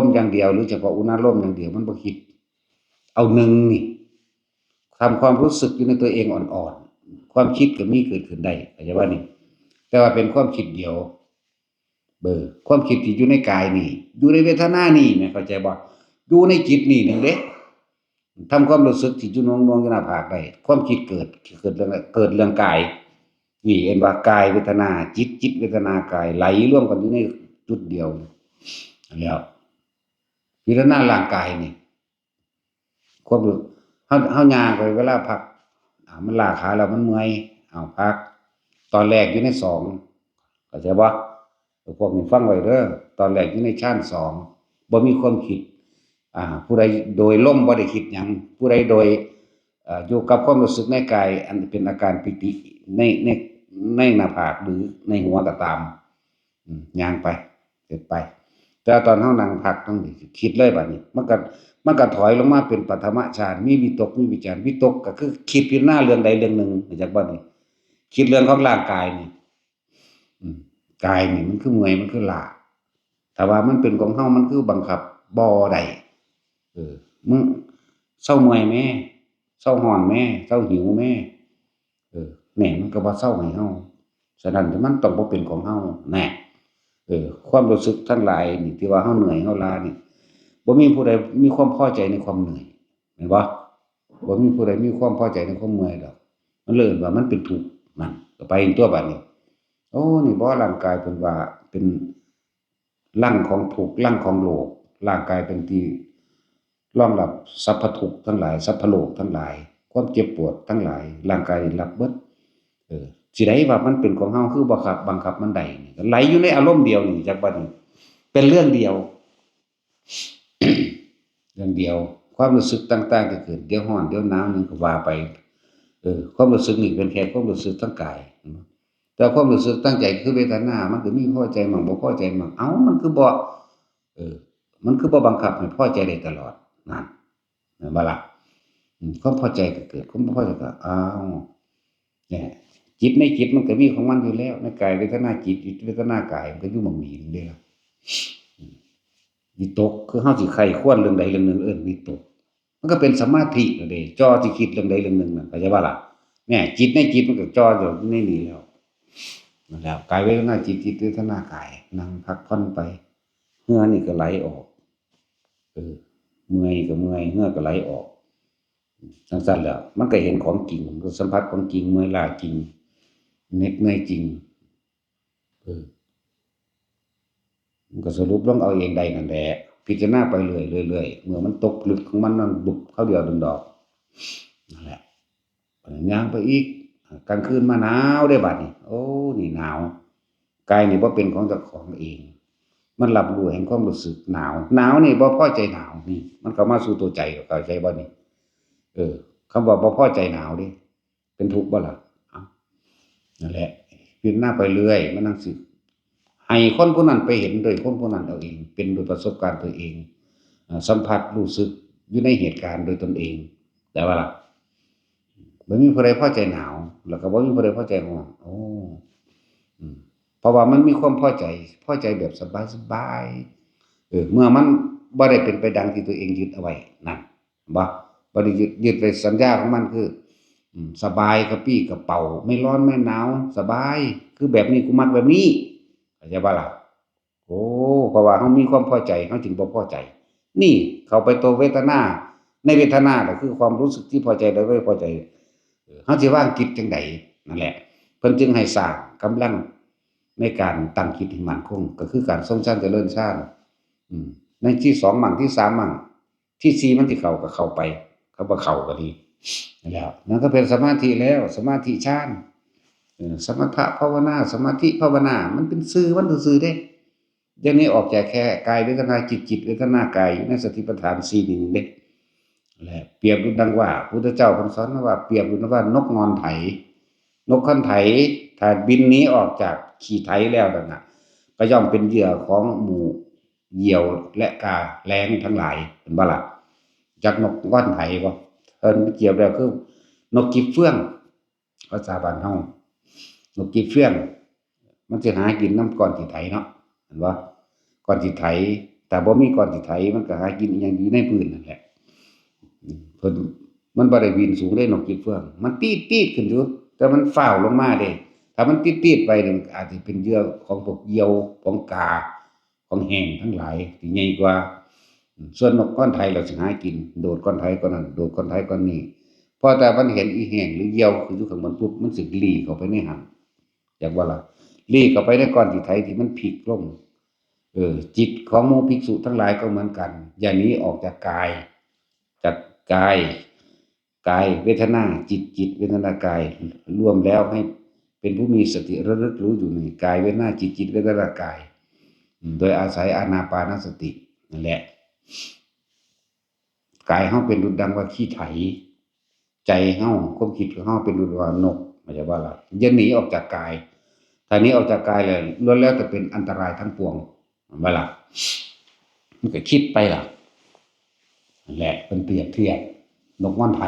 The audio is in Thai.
มอย่างเดียวหรือเฉพาะอุณาโลมอย่างเดียวมันบ่คิดเอาหนึ่งนี่ทำความรู้สึกอยู่ในตัวเองอ่อนๆความคิดก็มีเกิดขึ้นได้เข้าใจว่านี่แต่ว่าเป็นความคิดเดียวความคิดที่อยู่ในกายนี่อยู่ในเวทนานี่แหมเข้าใจบ่อยู่ในจิตนี่หนึ่งเด้ทำความรู้สึกที่อยู่หน่วงๆอยู่หน้าผากได้ความคิดเกิดเรื่องกายนี่เห็นว่ากายเวทนาจิตเวทนากายไหลรวมกันอยู่ในจุดเดียวแล้วพิจารณาร่างกายนี่ความรู้เฮาย่างไปเวลาพักมันล้าขาแล้วมันเมื่อยพักตอนแรกอยู่ในสองเข้าใจบ่พวกนี้ฟังไว้เด้อตอนแรกอยู่ในฌานสองบ่มีความคิดผู้ใดโดยลมบ่ได้คิดหยังผู้ใดโดยอยู่กับความรู้สึกในกายอันเป็นอาการปิติในหน้าผากหรือในหัวก็ตามย่างไปเสร็จไปแต่ตอนเฮานั่งพักต้องคิดเลยบัดนี้มันก็ถอยลงมาเป็นปฐมฌานมีวิตกมีวิจารวิตกก็คือคิดพิจารณาเรื่องใดเรื่องหนึ่งรู้จักบ่นี่คิดเรื่องของร่างกายนี่กายนี่มันคือเมื่อยมันคือล้าถ้าว่ามันเป็นของเฮามันคือบังคับบ่ได้มึงเซาเมื่อยแม่เซาร้อนแม่เซาหิวแม่แหน่มันก็บ่เซาให้เฮาฉะนั้นมันต้องบ่เป็นของเฮาแน่ความรู้สึกทั้งหลายนี่ที่ว่าเฮาเหนื่อยเฮาล้านี่บ่มีผู้ใดมีความพอใจในความเหนื่อยแม่นบ่บ่มีผู้ใดมีความพอใจในความเมื่อยดอกมันเลยว่ามันเป็นทุกข์นั่นก็ไปตัวบัดนี้โอ้นี่บ่ร่างกายเพิ่นว่าเป็นรั่งของทุกข์รั่งของโลกร่างกายเป็นที่รองรับสรรพทุกข์ทั้งหลายสรรพโลกทั้งหลายความเจ็บปวดทั้งหลายร่างกายรับเบิดสิได้ว่ามันเป็นของเฮาคือบังคับมันได้นี่ก็ไหลอยู่ในอารมณ์เดียวนี่จักบัดนี้เป็นเรื่องเดียว เรื่องเดียวความรู้สึกต่างๆก็เกิดเดี๋ยวร้อนเดี๋ยวหนาวนึงก็ว่าไปความรู้สึกนี่เป็นแค่ความรู้สึกทางกายแต่ความรู้สึกทางใจคือเวทนามันก็มีพอใจมั่งบ่พอใจมั่งมันคือบ่มันคือบ่บังคับให้พอใจได้ตลอดนั่นแม่นบ่ล่ะความพอใจก็เกิดความบ่พอใจก็เนี่ยจิตในจิตมันก็มีของมันอยู่แล้วในกายเวทนาจิตเวทนากายมันก็อยู่หม้องนี้เด้ล่ะวิตกคือเฮาสิใคร่ครวญเรื่องใดเรื่องหนึ่งวิตกมันก็เป็นสมาธิแล้วเด้จ่อสิคิดเรื่องใดเรื่องหนึ่งน่ะเข้าใจบ่ล่ะเนี่ยจิตในจิตมันก็จ่ออยู่ในนี้แล้วนั่นแหละกายเวทนาจิตเวทนากายนั่งพักผ่อนไปเหงื่อนี่ก็ไหลออกเมื่อยก็เมื่อยเหงื่อก็ไหลออกจังซั่นแหล้วมันก็เห็นของจริงก็สัมผัสของจริงเมื่อยล้าจริงเหน็ดเหนื่อยจริงมันก็สรุปลงเอาเองได้นั่นแหละพิจารณาไปเรื่อยๆเมื่อมันตกลึกของมันบุบเข้าเดียวดอกนั่นแหละย่างไปอีกกลางคืนมาหนาวได้บัดนี้โอ้นี่หนาวกายนี่บ่เป็นของเจ้าของเองมันรับรู้แห่งความรู้สึกหนาวนี่บ่พอใจหนาวนี่มันเข้ามาสู่ตัวใจเข้าใจบ่นี่คำว่าบ่พอใจหนาวนี่เป็นทุกข์บ่ล่ะนั่นแหละพิจารณาไปเรื่อยมันจั่งสิให้คนผู้นั้นไปเห็นด้วยคนผู้นั้นเอาเองเป็นโดยประสบการณ์ตัวเองสัมผัสรู้สึกอยู่ในเหตุการณ์โดยตนเองแต่ว่าล่ะบ่มีผู้ใดพอใจหนาวแล้วก็บ่มีผู้ใดพอใจร้อนเพราะว่ามันมีความพอใจแบบสบายๆเมื่อมันบ่ได้เป็นไปดังที่ตัวเองยึดเอาไว้นั่นบ่ได้ยึดไปสัญญาของมันคือสบายกระปรี้กระเปร่าไม่ร้อนไม่หนาวสบายคือแบบนี้กูมักแบบนี้เข้าใจบ่ล่ะเพราะว่าเฮามีความพอใจเฮาจึงบ่พอใจนี่เข้าไปตัวเวทนาในเวทนาก็คือความรู้สึกที่พอใจและไม่พอใจเฮาสิวางจิตจังไดนั่นแหละเพิ่นจึงให้สร้างกำลังในการตั้งจิตให้มั่นคงก็คือการทรงฌานเจริญฌานในที่2มั่งที่3มั่งที่4มันสิเข้าก็เข้าไปเขาบ่เข้าก็ดีนั่นแหละนั่นก็เป็นสมาธิแล้วสมาธิฌานสมถะภาวนาสมาธิภาวนามันเป็นชื่อมันซื่อๆเด้เดี๋ยวนี้ออกจากแค่กายเวทนาจิตเวทนากายอยู่ในสติปัฏฐาน4นี่เด้นั่นแหละเปรียบดังว่าพุทธเจ้าเพิ่นสอนว่าเปรียบว่านกงอนไถนกคันไถถ้าบินหนีออกจากขี้ไถแล้วนั่นน่ะก็ย่อมเป็นเหยื่อของหมู่เหยี่ยวและกาแล้งทั้งหลายเห็นบ่ล่ะจักนกงอนไถบ่เพิ่นเปรียบแล้วคือนกกิบเฟื่องภาษาบ้านเฮานกกิบเฟื่องมันสิหากินนำก่อนสิไถเนาะเห็นบ่ก่อนสิไถ แต่บ่มีก้อนสิไถมันก็หากินอิหยังอยู่ในพื้นนั่นแหละเพิ่นมันบ่ได้บินสูงเด้นกกินเฟืองมันตีดๆขึ้นอยู่แต่มันฟ้าวลงมาเด้ถ้ามันตีดๆไปนี่มันอาจสิเป็นเหยื่อของพวกเหยี่ยวของกาของแห้งทั้งหลายที่ใหญ่กว่าส่วนนกก้อนไถเราสิหากินโดดก้อนไถก้อนนั้นโดดก้อนไถก้อนนี้พอแต่มันเห็นอีแห้งหรือเหยี่ยวคืออยู่ข้างบนปุ๊บมันสิลี้เข้าไปในหั้นอยากว่าล่ะลี้เข้าไปในก้อนที่ไถที่มันพลิกลงจิตของหมู่ภิกษุทั้งหลายก็เหมือนกันอย่าหนีออกจากกายจากกายเวทนาจิตเวทนากายรวมแล้วให้เป็นผู้มีสติระลึกรู้อยู่ในกายเวทนาจิตเวทนากายโดยอาศัยอานาปานสตินั่นแหละกายเฮาเป็นดุจดังว่าขี้ไถใจเฮาความคิดของเฮาเป็นดุจว่านกเข้าใจบ่ล่ะอย่าหนีออกจากกายถ้าหนีออกจากกายแล้วล้วนแล้วแต่เป็นอันตรายทั้งปวงบ่ล่ะมันก็คิดไปล่ะนั่นแหละเป็นเปรียบเทียบนกม่อนไถ